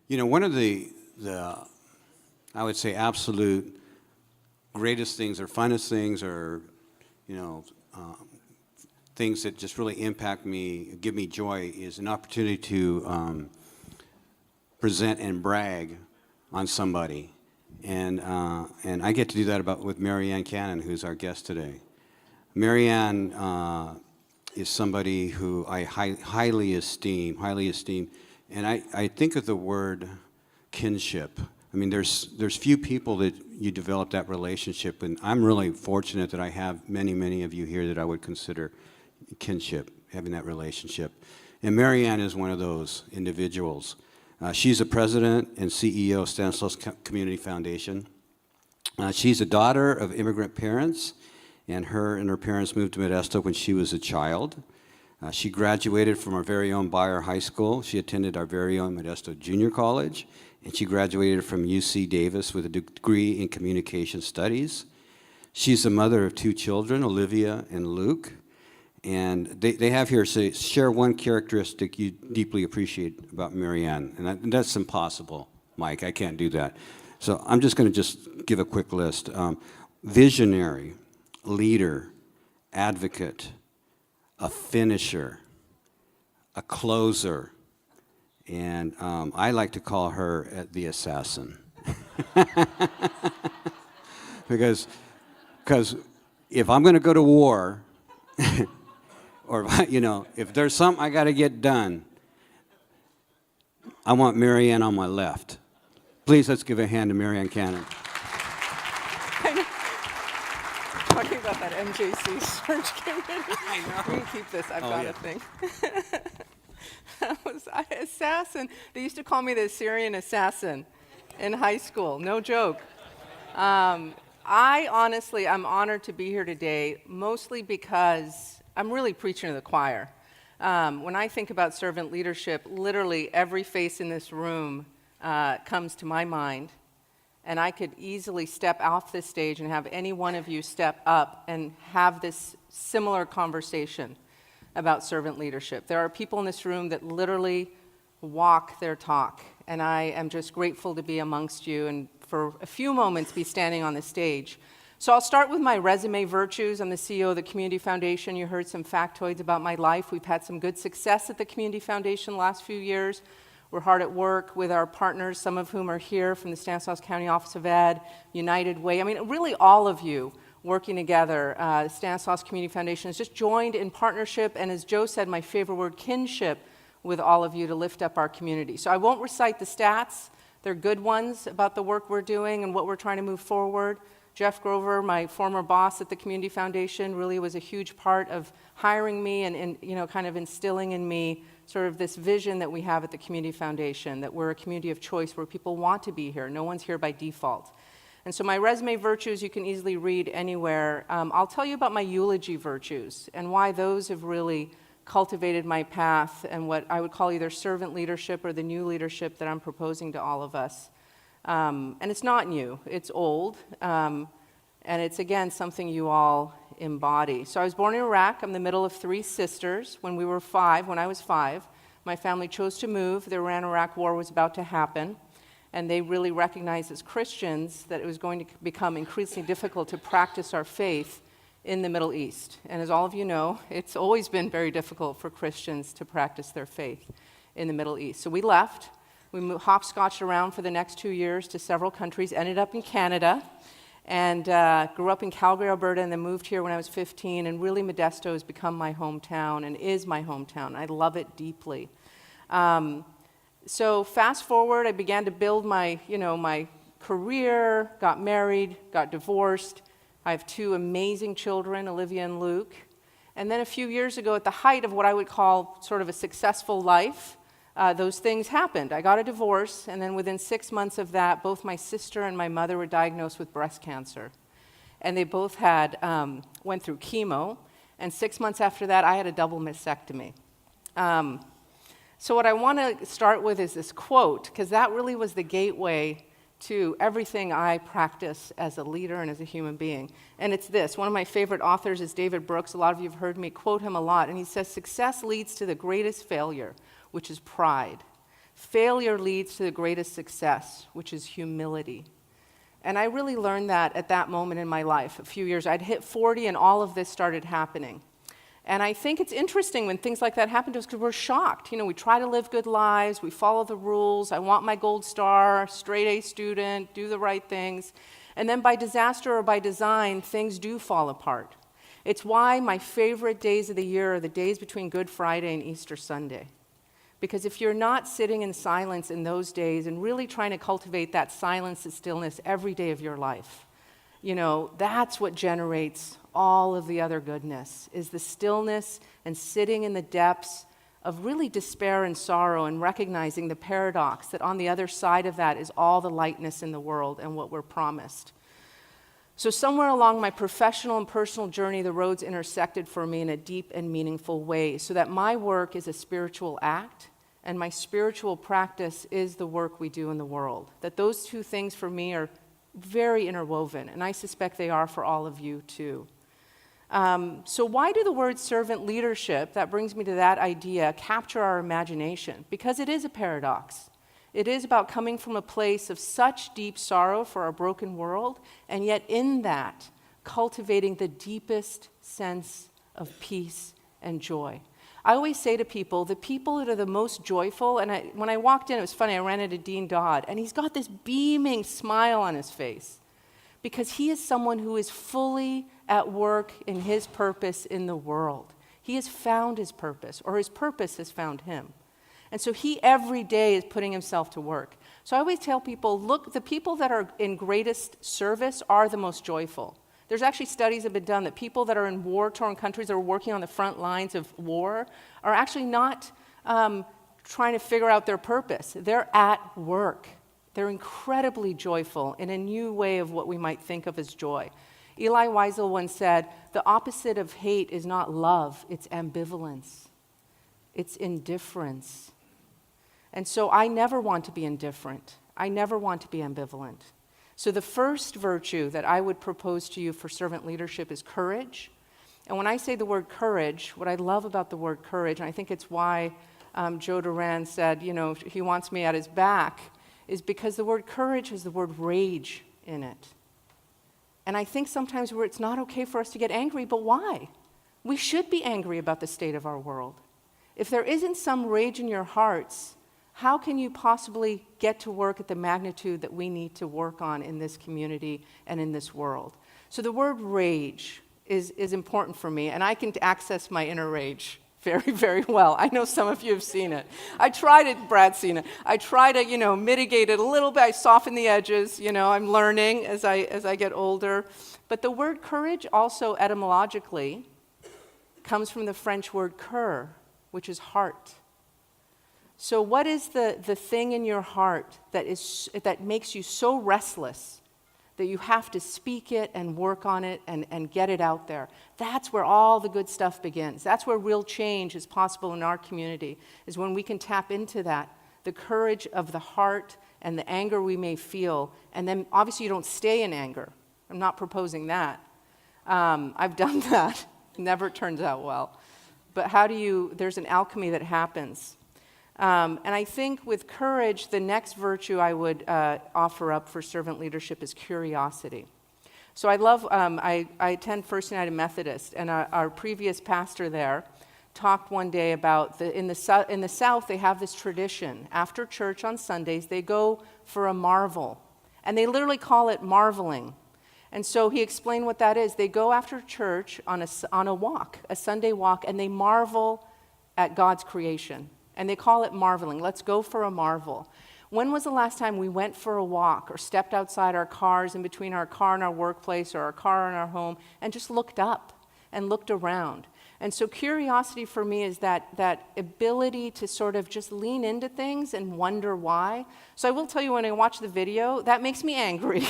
One of the I would say absolute greatest things or funnest things or, things that just really impact me, give me joy is an opportunity to present and brag on somebody. And I get to do that with Marian Kaanon, who's our guest today. Marian is somebody who I highly esteem, and I think of the word kinship. I mean, there's few people that you develop that relationship, and I'm really fortunate that I have many of you here that I would consider kinship, having that relationship. And Marian is one of those individuals. She's the president and CEO of Stanislaus Community Foundation. She's a daughter of immigrant parents, and her parents moved to Modesto when she was a child. She graduated from our very own Bayer High School. She attended our very own Modesto Junior College, and she graduated from UC Davis with a degree in communication studies. She's the mother of 2 children, Olivia and Luke, and they have here share one characteristic you deeply appreciate about Marian, and that's impossible, Mike. I can't do that. So I'm just going to give a quick list. Visionary, leader, advocate, a finisher, a closer, and I like to call her the assassin. because if I'm going to go to war, or if there's something I got to get done, I want Marian on my left. Please, let's give a hand to Marian Kaanon. Talking about that MJC search committee. I know. We can keep this. I've got a thing. That was assassin. They used to call me the Syrian assassin in high school. No joke. I'm honored to be here today, mostly because I'm really preaching to the choir. When I think about servant leadership, literally every face in this room comes to my mind. And I could easily step off this stage and have any one of you step up and have this similar conversation about servant leadership. There are people in this room that literally walk their talk, and I am just grateful to be amongst you and for a few moments be standing on the stage. So I'll start with my resume virtues. I'm the CEO of the Community Foundation. You heard some factoids about my life. We've had some good success at the Community Foundation the last few years. We're hard at work with our partners, some of whom are here from the Stanislaus County Office of Ed, United Way. I mean, really all of you working together. The Stanislaus Community Foundation has just joined in partnership, and as Joe said, my favorite word, kinship, with all of you to lift up our community. So I won't recite the stats. They're good ones about the work we're doing and what we're trying to move forward. Jeff Grover, my former boss at the Community Foundation, really was a huge part of hiring me and kind of instilling in me sort of this vision that we have at the Community Foundation, that we're a community of choice where people want to be here. No one's here by default. And so my resume virtues you can easily read anywhere. I'll tell you about my eulogy virtues and why those have really cultivated my path and what I would call either servant leadership or the new leadership that I'm proposing to all of us. And it's not new, it's old, and it's, again, something you all embody. So I was born in Iraq. I'm the middle of 3 sisters. When I was 5, my family chose to move. The Iran-Iraq war was about to happen, and they really recognized as Christians that it was going to become increasingly difficult to practice our faith in the Middle East. And as all of you know, it's always been very difficult for Christians to practice their faith in the Middle East. So we left. We hopscotched around for the next 2 years to several countries, ended up in Canada, and grew up in Calgary, Alberta, and then moved here when I was 15, and really Modesto has become my hometown and is my hometown. I love it deeply. So fast forward, I began to build my career, got married, got divorced. I have 2 amazing children, Olivia and Luke. And then a few years ago, at the height of what I would call sort of a successful life, those things happened. I got a divorce, and then within 6 months of that, both my sister and my mother were diagnosed with breast cancer. And they both went through chemo, and 6 months after that, I had a double mastectomy. So what I want to start with is this quote, because that really was the gateway to everything I practice as a leader and as a human being. And it's this. One of my favorite authors is David Brooks. A lot of you have heard me quote him a lot. And he says, "Success leads to the greatest failure, which is pride. failure leads to the greatest success, which is humility. And I really learned that at that moment in my life, a few years. I'd hit 40 and all of this started happening. And I think it's interesting when things like that happen to us because we're shocked. You know, we try to live good lives, we follow the rules, I want my gold star, straight A student, do the right things. And then by disaster or by design, things do fall apart. It's why my favorite days of the year are the days between Good Friday and Easter Sunday. Because if you're not sitting in silence in those days and really trying to cultivate that silence and stillness every day of your life, you know, that's what generates all of the other goodness, is the stillness and sitting in the depths of really despair and sorrow and recognizing the paradox that on the other side of that is all the lightness in the world and what we're promised. So somewhere along my professional and personal journey, the roads intersected for me in a deep and meaningful way, so that my work is a spiritual act and my spiritual practice is the work we do in the world. That those two things for me are very interwoven, and I suspect they are for all of you too. So why do the words servant leadership, that brings me to that idea, capture our imagination? Because it is a paradox. It is about coming from a place of such deep sorrow for our broken world, and yet in that, cultivating the deepest sense of peace and joy. I always say to people, the people that are the most joyful, and when I walked in, it was funny, I ran into Dean Dodd, and he's got this beaming smile on his face, because he is someone who is fully at work in his purpose in the world. He has found his purpose, or his purpose has found him. And so he every day is putting himself to work. So I always tell people, look, the people that are in greatest service are the most joyful. There's actually studies that have been done that people that are in war-torn countries that are working on the front lines of war are actually not trying to figure out their purpose. They're at work. They're incredibly joyful in a new way of what we might think of as joy. Eli Wiesel once said, the opposite of hate is not love, it's ambivalence. It's indifference. And so I never want to be indifferent. I never want to be ambivalent. So the first virtue that I would propose to you for servant leadership is courage. And when I say the word courage, what I love about the word courage, and I think it's why Joe Duran said, you know, he wants me at his back, is because the word courage has the word rage in it. And I think sometimes where it's not okay for us to get angry, but why? We should be angry about the state of our world. If there isn't some rage in your hearts, how can you possibly get to work at the magnitude that we need to work on in this community and in this world? So the word rage is important for me, and I can access my inner rage very, very well. I know some of you have seen it. I try to, Brad's seen it. I try to, mitigate it a little bit. I soften the edges. I'm learning as I get older. But the word courage also etymologically comes from the French word cœur, which is heart. So what is the thing in your heart that makes you so restless that you have to speak it and work on it and get it out there? That's where all the good stuff begins. That's where real change is possible in our community, is when we can tap into that, the courage of the heart and the anger we may feel. And then obviously you don't stay in anger. I'm not proposing that. I've done that. Never turns out well. But there's an alchemy that happens. And I think with courage, the next virtue I would offer up for servant leadership is curiosity. So I attend First United Methodist, and our previous pastor there talked one day about in the South they have this tradition. After church on Sundays, they go for a marvel, and they literally call it marveling. And so he explained what that is. They go after church on a walk, a Sunday walk, and they marvel at God's creation. And they call it marveling. Let's go for a marvel. When was the last time we went for a walk or stepped outside our cars, in between our car and our workplace or our car and our home, and just looked up and looked around? And so curiosity for me is that ability to sort of just lean into things and wonder why. So I will tell you, when I watch the video, that makes me angry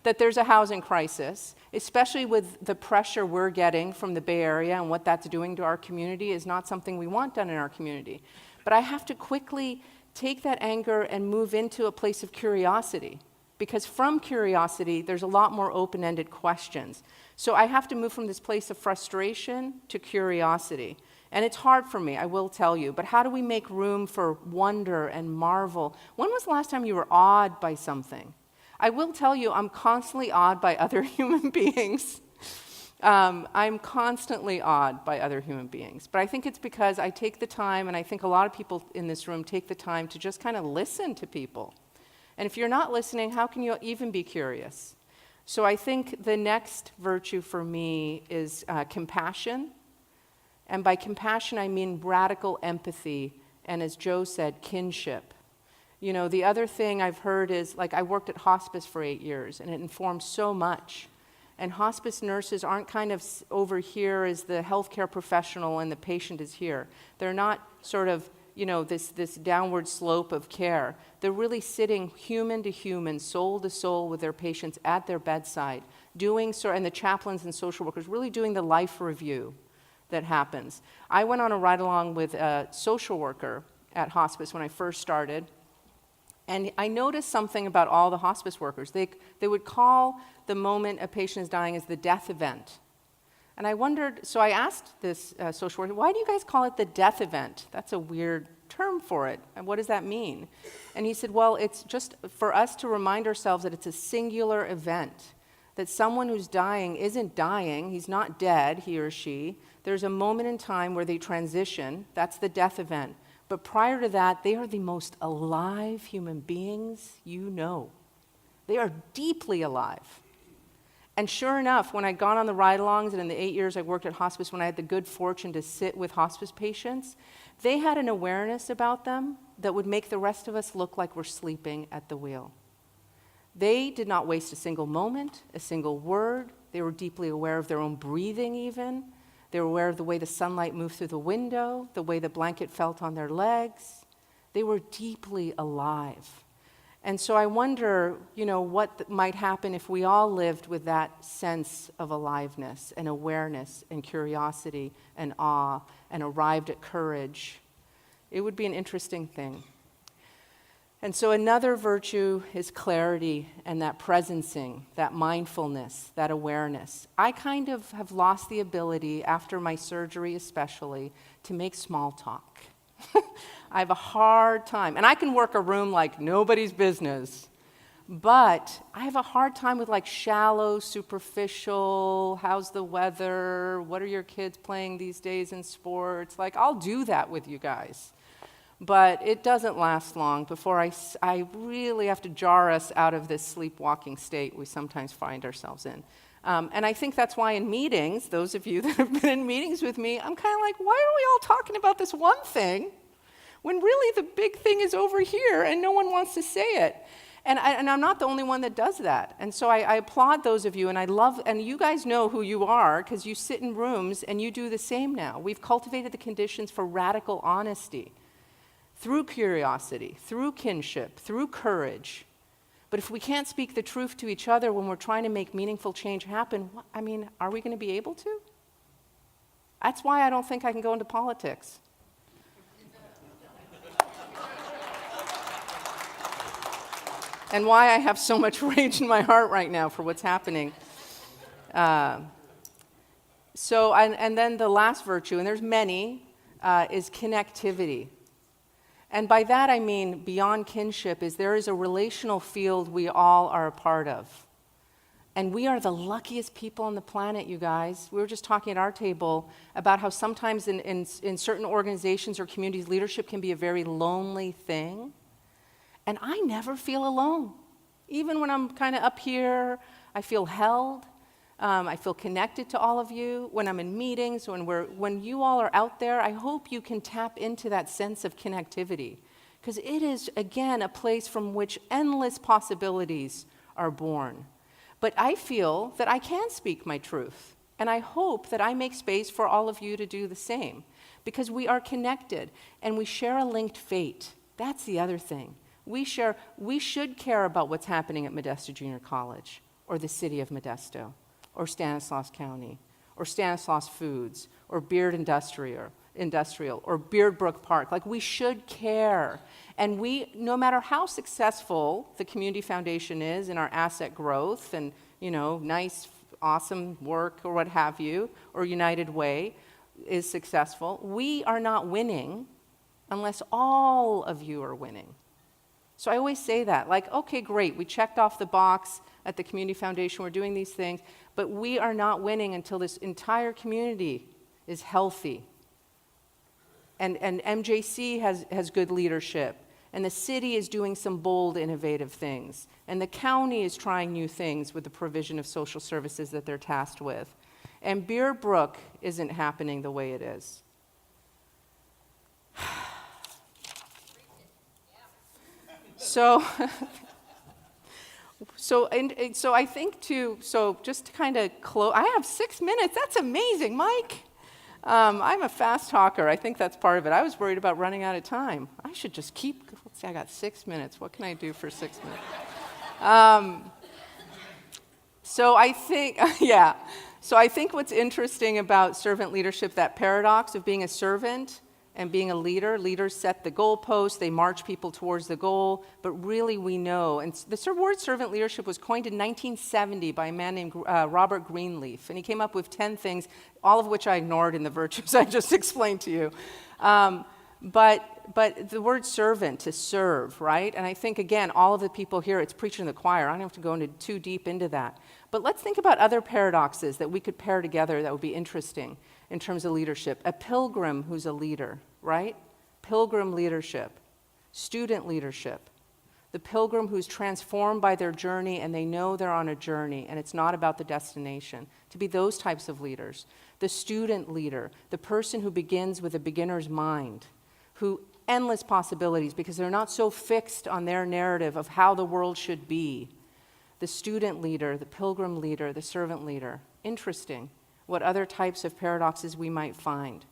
that there's a housing crisis, especially with the pressure we're getting from the Bay Area, and what that's doing to our community is not something we want done in our community. But I have to quickly take that anger and move into a place of curiosity, because from curiosity, there's a lot more open-ended questions. So I have to move from this place of frustration to curiosity. And it's hard for me, I will tell you, but how do we make room for wonder and marvel? When was the last time you were awed by something? I will tell you, I'm constantly awed by other human beings. I'm constantly awed by other human beings. But I think it's because I take the time, and I think a lot of people in this room take the time to just kind of listen to people. And if you're not listening, how can you even be curious? So I think the next virtue for me is compassion. And by compassion, I mean radical empathy, and as Joe said, kinship. You know, the other thing I've heard is, like, I worked at hospice for 8 years, and it informed so much. And hospice nurses aren't kind of over here as the healthcare professional and the patient is here. They're not sort of, you know, this downward slope of care. They're really sitting human to human, soul to soul with their patients at their bedside, and the chaplains and social workers really doing the life review that happens. I went on a ride-along with a social worker at hospice when I first started, and I noticed something about all the hospice workers. They would call the moment a patient is dying as the death event. And I wondered, so I asked this social worker, why do you guys call it the death event? That's a weird term for it. And what does that mean? And he said, well, it's just for us to remind ourselves that it's a singular event, that someone who's dying isn't dying, he's not dead, he or she. There's a moment in time where they transition, that's the death event. But prior to that, they are the most alive human beings you know. They are deeply alive. And sure enough, when I'd gone on the ride-alongs, and in the 8 years I worked at hospice, when I had the good fortune to sit with hospice patients, they had an awareness about them that would make the rest of us look like we're sleeping at the wheel. They did not waste a single moment, a single word. They were deeply aware of their own breathing even. They were aware of the way the sunlight moved through the window, the way the blanket felt on their legs. They were deeply alive. And so I wonder, you know, what might happen if we all lived with that sense of aliveness and awareness and curiosity and awe and arrived at courage. It would be an interesting thing. And so another virtue is clarity and that presencing, that mindfulness, that awareness. I kind of have lost the ability, after my surgery especially, to make small talk. I have a hard time, and I can work a room like nobody's business, but I have a hard time with like shallow, superficial, how's the weather, what are your kids playing these days in sports? Like, I'll do that with you guys. But it doesn't last long before I really have to jar us out of this sleepwalking state we sometimes find ourselves in. And I think that's why in meetings, those of you that have been in meetings with me, I'm kind of like, why are we all talking about this one thing when really the big thing is over here and no one wants to say it? And I'm not the only one that does that. And so I applaud those of you, and and you guys know who you are because you sit in rooms and you do the same now. We've cultivated the conditions for radical honesty. Through curiosity, through kinship, through courage. But if we can't speak the truth to each other when we're trying to make meaningful change happen, I mean, are we going to be able to? That's why I don't think I can go into politics. And why I have so much rage in my heart right now for what's happening. And then the last virtue, and there's many, is connectivity. And by that I mean beyond kinship is there is a relational field we all are a part of. And we are the luckiest people on the planet, you guys. We were just talking at our table about how sometimes in certain organizations or communities, leadership can be a very lonely thing. And I never feel alone. Even when I'm kind of up here, I feel held. I feel connected to all of you. When I'm in meetings, when you all are out there, I hope you can tap into that sense of connectivity. Because it is, again, a place from which endless possibilities are born. But I feel that I can speak my truth. And I hope that I make space for all of you to do the same. Because we are connected, and we share a linked fate. That's the other thing. We should care about what's happening at Modesto Junior College, or the city of Modesto, or Stanislaus County, or Stanislaus Foods, or Beard Industrial, or Beard Brook Park. Like, we should care. And no matter how successful the Community Foundation is in our asset growth and, nice, awesome work or what have you, or United Way, is successful, we are not winning unless all of you are winning. So I always say that, like, okay, great, we checked off the box at the Community Foundation, we're doing these things, but we are not winning until this entire community is healthy. And MJC has good leadership, and the city is doing some bold, innovative things, and the county is trying new things with the provision of social services that they're tasked with. And Bear Brook isn't happening the way it is. So I think just to kind of close, I have 6 minutes. That's amazing, Mike. I'm a fast talker. I think that's part of it. I was worried about running out of time. I should just let's see, I got 6 minutes. What can I do for 6 minutes? So I think, yeah. So I think what's interesting about servant leadership, that paradox of being a servant and being a leader. Leaders set the goalposts, they march people towards the goal, but really we know, and the word servant leadership was coined in 1970 by a man named Robert Greenleaf, and he came up with 10 things, all of which I ignored in the virtues I just explained to you. But the word servant, to serve, right? And I think, again, all of the people here, it's preaching to the choir. I don't have to go too deep into that. But let's think about other paradoxes that we could pair together that would be interesting in terms of leadership. A pilgrim who's a leader, right? Pilgrim leadership. Student leadership. The pilgrim who's transformed by their journey and they know they're on a journey and it's not about the destination. To be those types of leaders. The student leader. The person who begins with a beginner's mind. Who endless possibilities because they're not so fixed on their narrative of how the world should be. The student leader, the pilgrim leader, the servant leader. Interesting what other types of paradoxes we might find.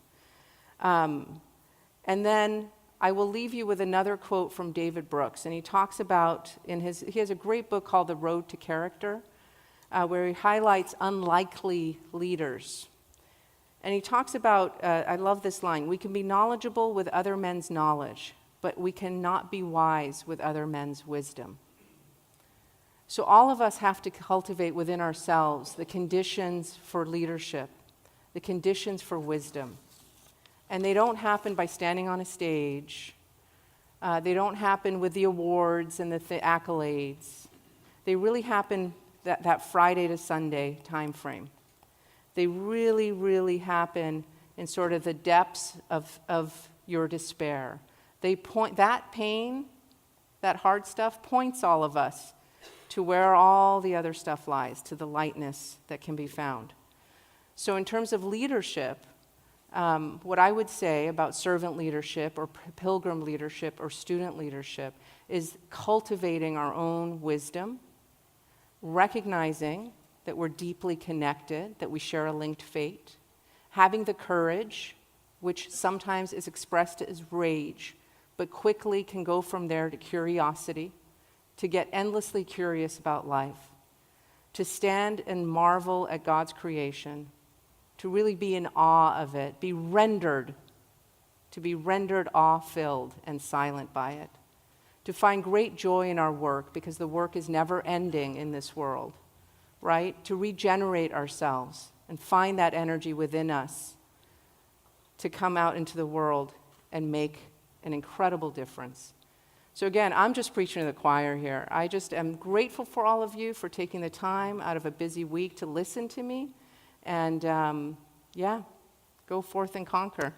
And then I will leave you with another quote from David Brooks, and he talks about, he has a great book called The Road to Character, where he highlights unlikely leaders. And he talks about, I love this line, we can be knowledgeable with other men's knowledge, but we cannot be wise with other men's wisdom. So all of us have to cultivate within ourselves the conditions for leadership, the conditions for wisdom. And they don't happen by standing on a stage. They don't happen with the awards and the accolades. They really happen that Friday to Sunday time frame. They really, really happen in sort of the depths of your despair. They point, that pain, that hard stuff, points all of us to where all the other stuff lies, to the lightness that can be found. So in terms of leadership, what I would say about servant leadership or pilgrim leadership or student leadership is cultivating our own wisdom, recognizing that we're deeply connected, that we share a linked fate, having the courage, which sometimes is expressed as rage, but quickly can go from there to curiosity, to get endlessly curious about life, to stand and marvel at God's creation, to really be in awe of it, to be rendered awe-filled and silent by it, to find great joy in our work because the work is never ending in this world, right? To regenerate ourselves and find that energy within us to come out into the world and make an incredible difference. So again, I'm just preaching to the choir here. I just am grateful for all of you for taking the time out of a busy week to listen to me. And go forth and conquer.